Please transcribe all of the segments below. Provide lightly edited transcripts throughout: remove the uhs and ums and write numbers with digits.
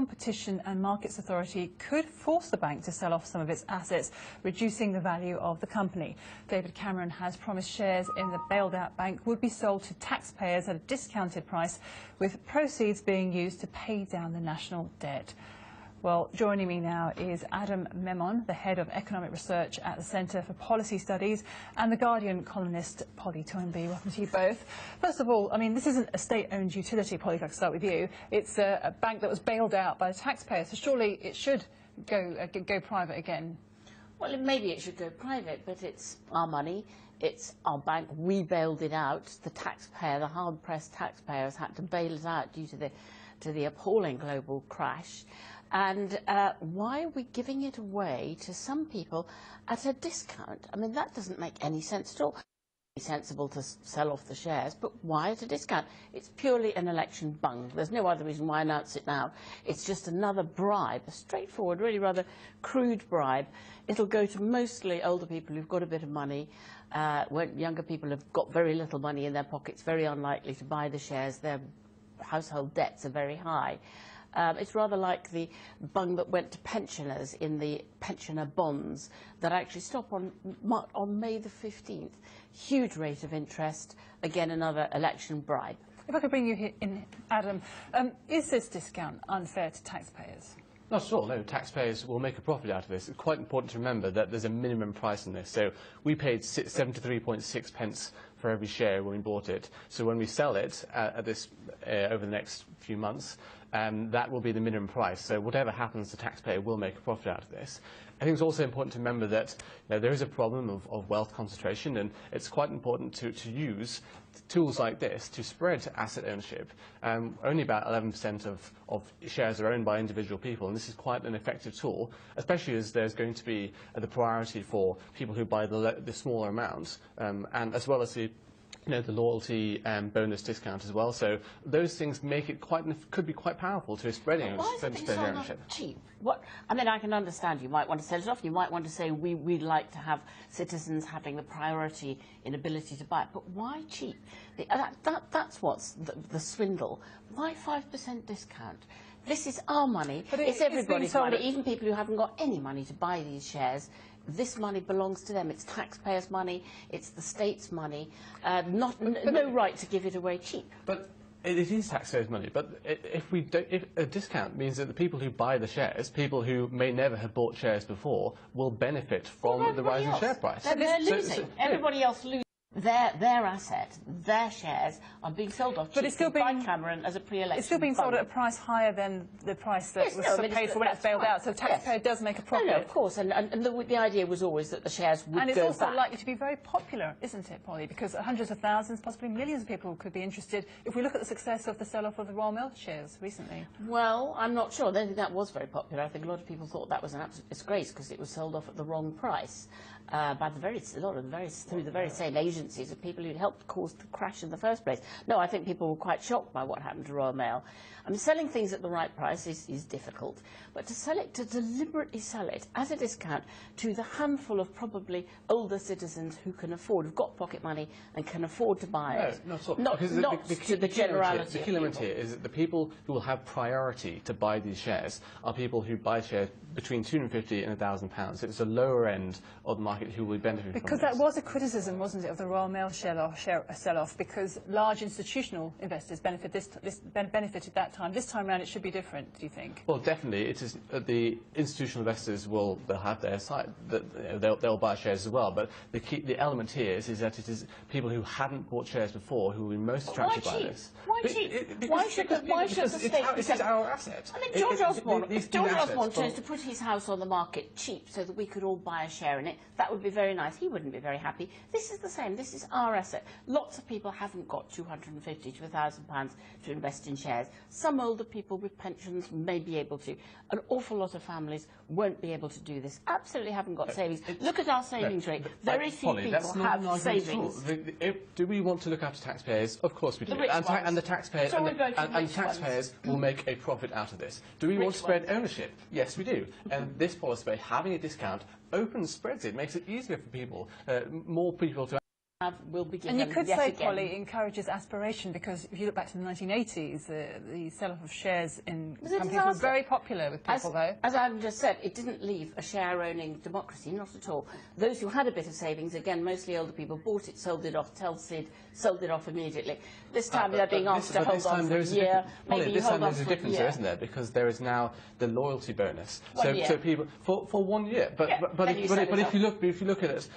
Competition and Markets Authority could force the bank to sell off some of its assets, reducing the value of the company. David Cameron has promised shares in the bailed-out bank would be sold to taxpayers at a discounted price, with proceeds being used to pay down the national debt. Well, joining me now is Adam Memon, the Head of Economic Research at the Centre for Policy Studies, and the Guardian columnist Polly Toynbee. Welcome to you both. First of all, I mean, this isn't a state-owned utility, Polly, if I could start with you. It's a bank that was bailed out by the taxpayers, so surely it should go private again. Well, maybe it should go private, but it's our money, it's our bank. We bailed it out. The taxpayer, the hard-pressed taxpayer, has had to bail it out due to the appalling global crash. And why are we giving it away to some people at a discount? I mean, that doesn't make any sense at all. It's sensible to sell off the shares, but why at a discount? It's purely an election bung. There's no other reason why announce it now. It's just another bribe, a straightforward, really rather crude bribe. It'll go to mostly older people who've got a bit of money. When younger people have got very little money in their pockets, very unlikely to buy the shares. Their household debts are very high. It's rather like the bung that went to pensioners in the pensioner bonds that actually stop on May the 15th. Huge rate of interest. Again, another election bribe. If I could bring you in, Adam, is this discount unfair to taxpayers? Not at all, no. Taxpayers will make a profit out of this. It's quite important to remember that there's a minimum price in this. So we paid 73.6 pence for every share when we bought it. So when we sell it over the next few months, that will be the minimum price. So whatever happens, the taxpayer will make a profit out of this. I think it's also important to remember that there is a problem of wealth concentration, and it's quite important to use tools like this to spread asset ownership. Only about 11% of shares are owned by individual people, and this is quite an effective tool, especially as there's going to be the priority for people who buy the smaller amounts, and as well as the loyalty bonus discount as well. So those things make it could be quite powerful to spreading ownership. Cheap. What? I mean, I can understand you might want to sell it off. You might want to say we'd like to have citizens having the priority in ability to buy it. But why cheap? That's what's the swindle. Why 5% discount? This is our money. But it's everybody's money, even people who haven't got any money to buy these shares. This money belongs to them. It's taxpayers' money. It's the state's money. No right to give it away cheap. But it is taxpayers' money. But if a discount means that the people who buy the shares, people who may never have bought shares before, will benefit from the rising share price. They're losing. Everybody else loses. Their asset, their shares, are being sold off by Cameron as a pre-election. It's still being sold at a price higher than the price that was paid for when it's bailed out. So the taxpayer does make a profit. No, of course. And the idea was always that the shares would go back. And it's also likely to be very popular, isn't it, Polly? Because hundreds of thousands, possibly millions of people could be interested if we look at the success of the sell-off of the Royal Mail shares recently. Well, I'm not sure. I don't think that was very popular. I think a lot of people thought that was an absolute disgrace because it was sold off at the wrong price by through the very same agencies of people who helped cause the crash in the first place. No, I think people were quite shocked by what happened to Royal Mail. I mean, selling things at the right price is difficult, but to deliberately sell it at a discount to the handful of probably older citizens who can afford, who've got pocket money and can afford to buy it. No, not to the generality. The key element here is that the people who will have priority to buy these shares are people who buy shares between £250 and £1,000. It's the lower end of the market who will be benefiting from this. Because that was a criticism, wasn't it, of the Royal Mail sell-off, because large institutional investors benefited that time. This time around it should be different, do you think? Well, definitely. It is the institutional investors they'll have their side, they'll buy shares as well. But the element here is that it is people who hadn't bought shares before who will be most attracted by this. Why cheap? Why should the state? This is our asset. I mean, George Osborne chose to put his house on the market cheap so that we could all buy a share in it. That would be very nice. He wouldn't be very happy. This is the same. This is our asset. Lots of people haven't got £250 to £1,000 to invest in shares. Some older people with pensions may be able to. An awful lot of families won't be able to do this. Absolutely haven't got savings. Look at our savings rate. Very few people have savings. Do we want to look after taxpayers? Of course we do. And the taxpayers will make a profit out of this. Do we want to spread ownership? Yes, we do. And this policy, having a discount, spreads it, makes it easier for people, more people to will be given. And you could yet say, again. Polly, encourages aspiration, because if you look back to the 1980s, the sell-off of shares in companies were very popular with people, though. As I've just said, it didn't leave a share-owning democracy, not at all. Those who had a bit of savings, again, mostly older people, bought it, sold it off, sold it off immediately. This time they're being asked to hold on for a year. Maybe this time there's a for a difference, year. isn't there? Because there is now the loyalty bonus. 1 year. So people for 1 year. But if you look at it,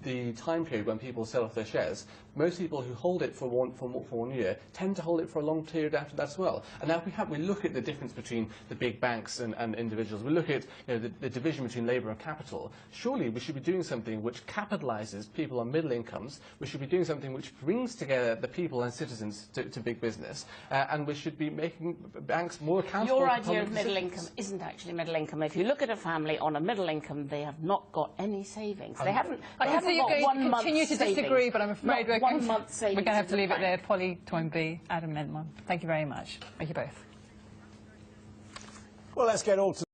the time period when people sell off their shares, most people who hold it for one year tend to hold it for a long period after that as well. And now we look at the difference between the big banks and individuals. We look at the division between labour and capital. Surely we should be doing something which capitalises people on middle incomes. We should be doing something which brings together the people and citizens to big business. And we should be making banks more accountable. Your idea of middle income isn't actually middle income. If you look at a family on a middle income, they have not got any savings. They haven't. I can see you're going to continue to disagree, but I'm afraid we're going to have to leave it there. Polly Toynbee, Adam Memon. Thank you very much. Thank you both. Well, let's get all to